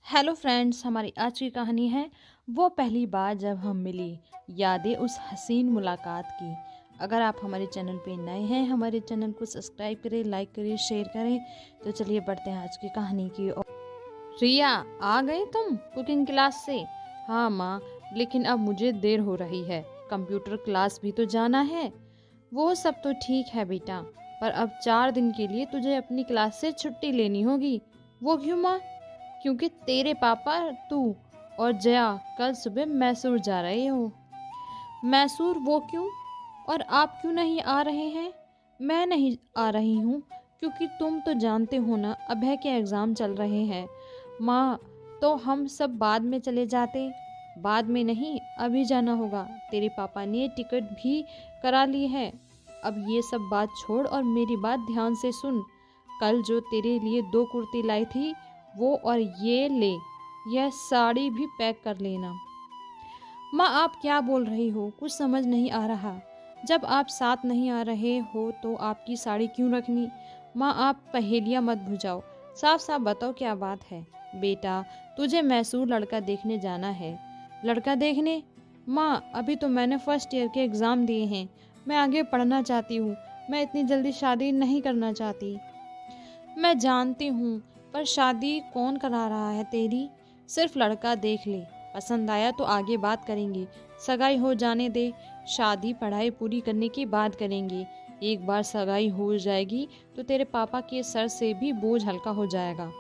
Hello friends, हमारी आज की कहानी है वो पहली बार जब हम मिली, यादें उस हसीन मुलाकात की। अगर आप हमारे चैनल पे नए हैं, हमारे चैनल को सब्सक्राइब करें, लाइक करें, शेयर करें। तो चलिए बढ़ते हैं आज की कहानी की ओर। रिया, आ गए तुम कुकिंग क्लास से? हाँ माँ, लेकिन अब मुझे देर हो रही है, कंप्यूटर क्लास भी तो जाना है। वो सब तो ठीक है बेटा, पर अब 4 दिन के लिए तुझे अपनी क्लास से छुट्टी लेनी होगी। वो क्यों माँ? क्योंकि तेरे पापा, तू और जया कल सुबह मैसूर जा रहे हो। मैसूर? वो क्यों? और आप क्यों नहीं आ रहे हैं? मैं नहीं आ रही हूँ क्योंकि तुम तो जानते हो ना, अभय के एग्ज़ाम चल रहे हैं। माँ, तो हम सब बाद में चले जाते। बाद में नहीं, अभी जाना होगा। तेरे पापा ने टिकट भी करा ली है। अब ये सब बात छोड़ और मेरी बात ध्यान से सुन। कल जो तेरे लिए 2 कुर्ती लाई थी, वो और ये ले, यह साड़ी भी पैक कर लेना। माँ, आप क्या बोल रही हो? कुछ समझ नहीं आ रहा। जब आप साथ नहीं आ रहे हो तो आपकी साड़ी क्यों रखनी? माँ, आप पहेलियाँ मत बुझाओ, साफ साफ बताओ क्या बात है। बेटा, तुझे मैसूर लड़का देखने जाना है। लड़का देखने? माँ, अभी तो मैंने फर्स्ट ईयर के एग्ज़ाम दिए हैं, मैं आगे पढ़ना चाहती हूँ। मैं इतनी जल्दी शादी नहीं करना चाहती। मैं जानती हूँ, पर शादी कौन करा रहा है तेरी? सिर्फ लड़का देख ले, पसंद आया तो आगे बात करेंगे। सगाई हो जाने दे, शादी पढ़ाई पूरी करने के बाद करेंगे। एक बार सगाई हो जाएगी तो तेरे पापा के सर से भी बोझ हल्का हो जाएगा।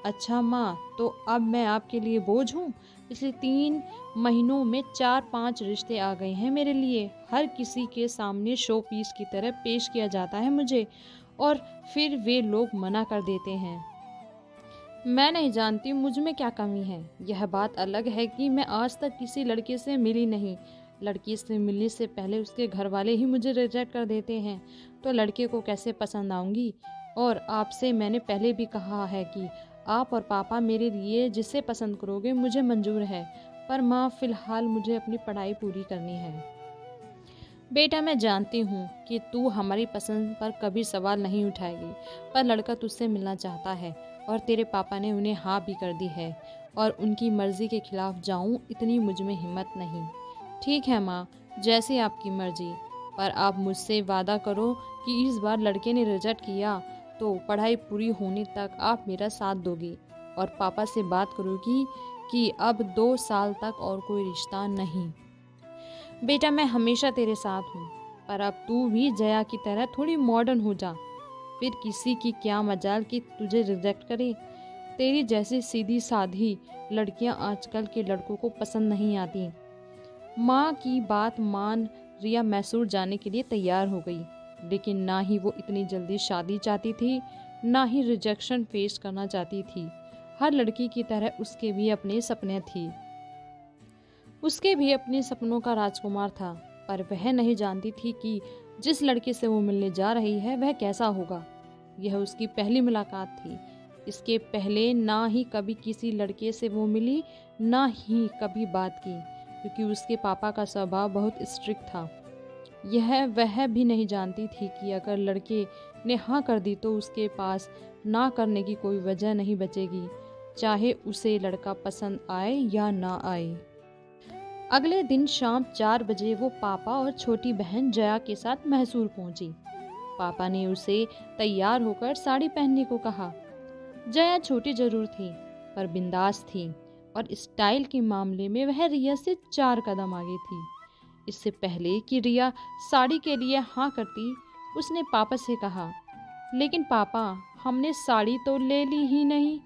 अच्छा माँ, तो अब मैं आपके लिए बोझ हूँ? पिछले 3 महीनों में 4-5 रिश्ते आ गए हैं मेरे लिए। हर किसी के सामने शो पीस की तरह पेश किया जाता है मुझे, और फिर वे लोग मना कर देते हैं। मैं नहीं जानती मुझ में क्या कमी है। यह बात अलग है कि मैं आज तक किसी लड़के से मिली नहीं। लड़की से मिलने से पहले उसके घर वाले ही मुझे रिजेक्ट कर देते हैं, तो लड़के को कैसे पसंद आऊंगी? और आपसे मैंने पहले भी कहा है कि आप और पापा मेरे लिए जिसे पसंद करोगे मुझे मंजूर है। पर माँ, फिलहाल मुझे अपनी पढ़ाई पूरी करनी है। बेटा, मैं जानती हूँ कि तू हमारी पसंद पर कभी सवाल नहीं उठाएगी, पर लड़का तुझसे मिलना चाहता है और तेरे पापा ने उन्हें हाँ भी कर दी है, और उनकी मर्ज़ी के खिलाफ जाऊँ इतनी मुझ में हिम्मत नहीं। ठीक है माँ, जैसे आपकी मर्ज़ी, पर आप मुझसे वादा करो कि इस बार लड़के ने रिजेक्ट किया तो पढ़ाई पूरी होने तक आप मेरा साथ दोगी, और पापा से बात करोगी कि अब 2 साल तक और कोई रिश्ता नहीं। बेटा, मैं हमेशा तेरे साथ हूँ, पर अब तू भी जया की तरह थोड़ी मॉडर्न हो जा। फिर किसी की क्या मजाल कि तुझे रिजेक्ट करे। तेरी जैसी सीधी साधी लड़कियां आजकल के लड़कों को पसंद नहीं आती। माँ की बात मान रिया मैसूर जाने के लिए तैयार हो गई, लेकिन ना ही वो इतनी जल्दी शादी चाहती थी, ना ही रिजेक्शन फेस करना चाहती थी। हर लड़की की तरह उसके भी अपने सपने थी। उसके भी अपने सपनों का राजकुमार था, पर वह नहीं जानती थी कि जिस लड़के से वो मिलने जा रही है वह कैसा होगा। यह उसकी पहली मुलाकात थी। इसके पहले ना ही कभी किसी लड़के से वो मिली, ना ही कभी बात की, क्योंकि उसके पापा का स्वभाव बहुत स्ट्रिक्ट था। यह वह भी नहीं जानती थी कि अगर लड़के ने हाँ कर दी तो उसके पास ना करने की कोई वजह नहीं बचेगी, चाहे उसे लड़का पसंद आए या ना आए। अगले दिन शाम 4 बजे वो पापा और छोटी बहन जया के साथ मैसूर पहुंची। पापा ने उसे तैयार होकर साड़ी पहनने को कहा। जया छोटी जरूर थी, पर बिंदास थी, और स्टाइल के मामले में वह रिया से 4 कदम आगे थी। इससे पहले कि रिया साड़ी के लिए हाँ करती, उसने पापा से कहा, लेकिन पापा, हमने साड़ी तो ले ली ही नहीं।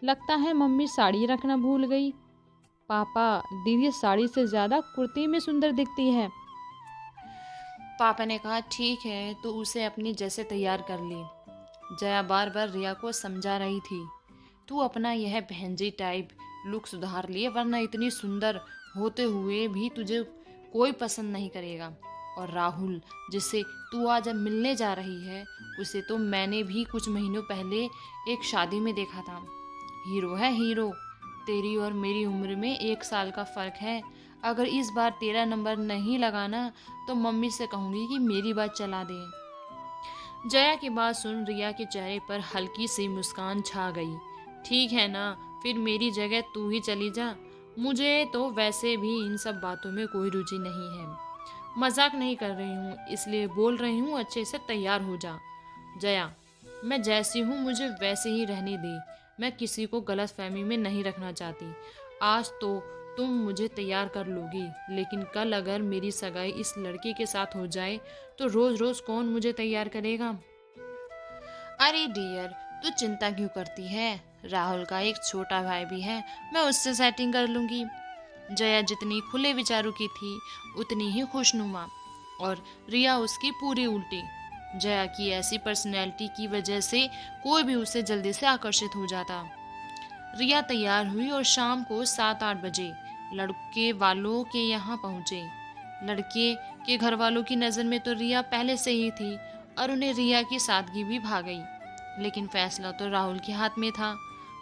लगता है मम्मी साड़ी रखना भूल गई। पापा, दीदी साड़ी से ज्यादा कुर्ती में सुंदर दिखती है। पापा ने कहा, ठीक है, तो उसे अपनी जैसे तैयार कर ली। जया बार बार रिया को समझा रही थी, तू अपना यह बहनजी टाइप लुक सुधार लिए, वरना इतनी सुंदर होते हुए भी तुझे कोई पसंद नहीं करेगा। और राहुल, जिससे तू आज अब मिलने जा रही है, उसे तो मैंने भी कुछ महीनों पहले एक शादी में देखा था। हीरो है हीरो। तेरी और मेरी उम्र में 1 साल का फर्क है। अगर इस बार तेरा नंबर नहीं लगाना तो मम्मी से कहूंगी कि मेरी बात चला दे। जया की बात सुन रिया के चेहरे पर हल्की सी मुस्कान छा गई। ठीक है ना, फिर मेरी जगह तू ही चली जा। मुझे तो वैसे भी इन सब बातों में कोई रुचि नहीं है। मजाक नहीं कर रही हूँ, इसलिए बोल रही हूँ, अच्छे से तैयार हो जा। जया, मैं जैसी हूँ मुझे वैसे ही रहने दे। मैं किसी को गलतफहमी में नहीं रखना चाहती। आज तो तुम मुझे तैयार कर लोगी, लेकिन कल अगर मेरी सगाई इस लड़के के साथ हो जाए तो रोज रोज कौन मुझे तैयार करेगा? अरे डियर, तू चिंता क्यों करती है? राहुल का एक छोटा भाई भी है, मैं उससे सेटिंग कर लूंगी। जया जितनी खुले विचारों की थी उतनी ही खुशनुमा, और रिया उसकी पूरी उल्टी। जया की ऐसी पर्सनैलिटी की वजह से कोई भी उसे जल्दी से आकर्षित हो जाता। रिया तैयार हुई और शाम को 7-8 बजे लड़के वालों के यहाँ पहुंचे। लड़के के घर वालों की नज़र में तो रिया पहले से ही थी और उन्हें रिया की सादगी भी भा गई, लेकिन फैसला तो राहुल के हाथ में था।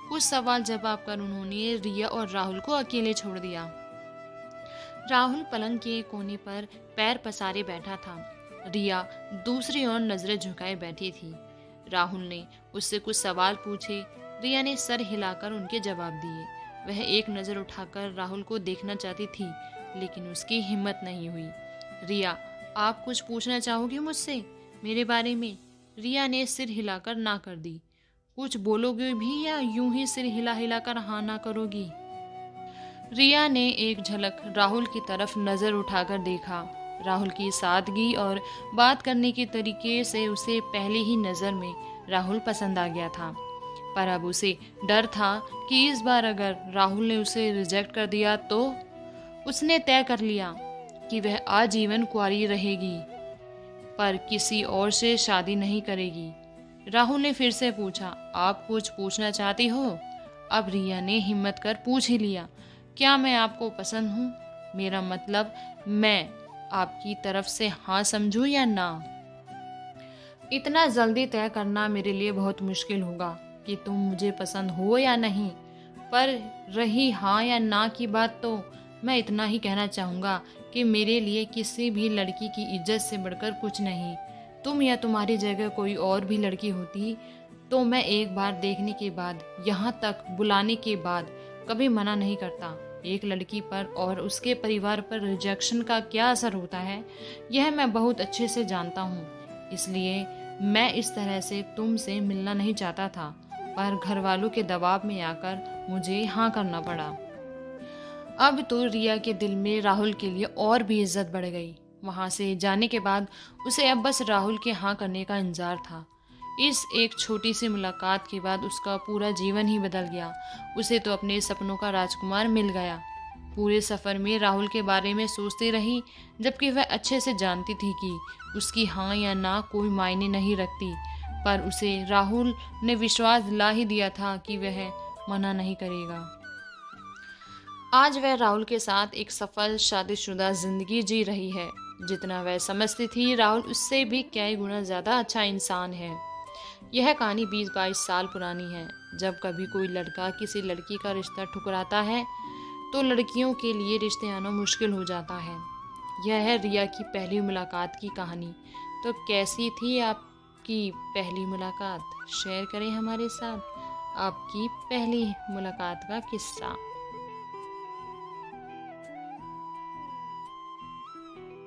कुछ सवाल जवाब कर उन्होंने रिया और राहुल को अकेले छोड़ दिया। राहुल पलंग के कोने पर पैर पसारे बैठा था। रिया दूसरी ओर नजरें झुकाए बैठी थी। राहुल ने उससे कुछ सवाल पूछे। रिया ने सर हिलाकर उनके जवाब दिए। वह एक नज़र उठाकर राहुल को देखना चाहती थी, लेकिन उसकी हिम्मत नहीं हुई। रिया, आप कुछ पूछना चाहोगी मुझसे मेरे बारे में? रिया ने सिर हिलाकर ना कर दी। कुछ बोलोगे भी या यूं ही सिर हिला हिलाकर हाँ ना करोगी? रिया ने एक झलक राहुल की तरफ नजर उठाकर देखा। राहुल की सादगी और बात करने के तरीके से उसे पहले ही नजर में राहुल पसंद आ गया था, पर अब उसे डर था कि इस बार अगर राहुल ने उसे रिजेक्ट कर दिया तो। उसने तय कर लिया कि वह आजीवन कुंवारी रहेगी, पर किसी और से शादी नहीं करेगी। राहुल ने फिर से पूछा, आप कुछ पूछना चाहती हो? अब रिया ने हिम्मत कर पूछ ही लिया, क्या मैं आपको पसंद हूँ? मेरा मतलब मैं आपकी तरफ से हाँ समझूं या ना? इतना जल्दी तय करना मेरे लिए बहुत मुश्किल होगा कि तुम मुझे पसंद हो या नहीं, पर रही हाँ या ना की बात, तो मैं इतना ही कहना चाहूँगा कि मेरे लिए किसी भी लड़की की इज्जत से बढ़कर कुछ नहीं। तुम या तुम्हारी जगह कोई और भी लड़की होती तो मैं एक बार देखने के बाद, यहाँ तक बुलाने के बाद कभी मना नहीं करता। एक लड़की पर और उसके परिवार पर रिजेक्शन का क्या असर होता है, यह मैं बहुत अच्छे से जानता हूँ। इसलिए मैं इस तरह से तुमसे मिलना नहीं चाहता था, पर घर वालों के दबाव में आकर मुझे हाँ करना पड़ा। अब तो रिया के दिल में राहुल के लिए और भी इज्जत बढ़ गई। वहां से जाने के बाद उसे अब बस राहुल के हाँ करने का इंतजार था। इस एक छोटी सी मुलाकात के बाद उसका पूरा जीवन ही बदल गया। उसे तो अपने सपनों का राजकुमार मिल गया। पूरे सफ़र में राहुल के बारे में सोचती रही, जबकि वह अच्छे से जानती थी कि उसकी हाँ या ना कोई मायने नहीं रखती, पर उसे राहुल ने विश्वास दिला ही दिया था कि वह मना नहीं करेगा। आज वह राहुल के साथ एक सफल शादीशुदा जिंदगी जी रही है। जितना वह समझती थी राहुल उससे भी कई गुना ज़्यादा अच्छा इंसान है। यह कहानी 20-22 साल पुरानी है। जब कभी कोई लड़का किसी लड़की का रिश्ता ठुकराता है तो लड़कियों के लिए रिश्ते आना मुश्किल हो जाता है। यह है रिया की पहली मुलाकात की कहानी। तो कैसी थी आपकी पहली मुलाकात? शेयर करें हमारे साथ आपकी पहली मुलाकात का किस्सा।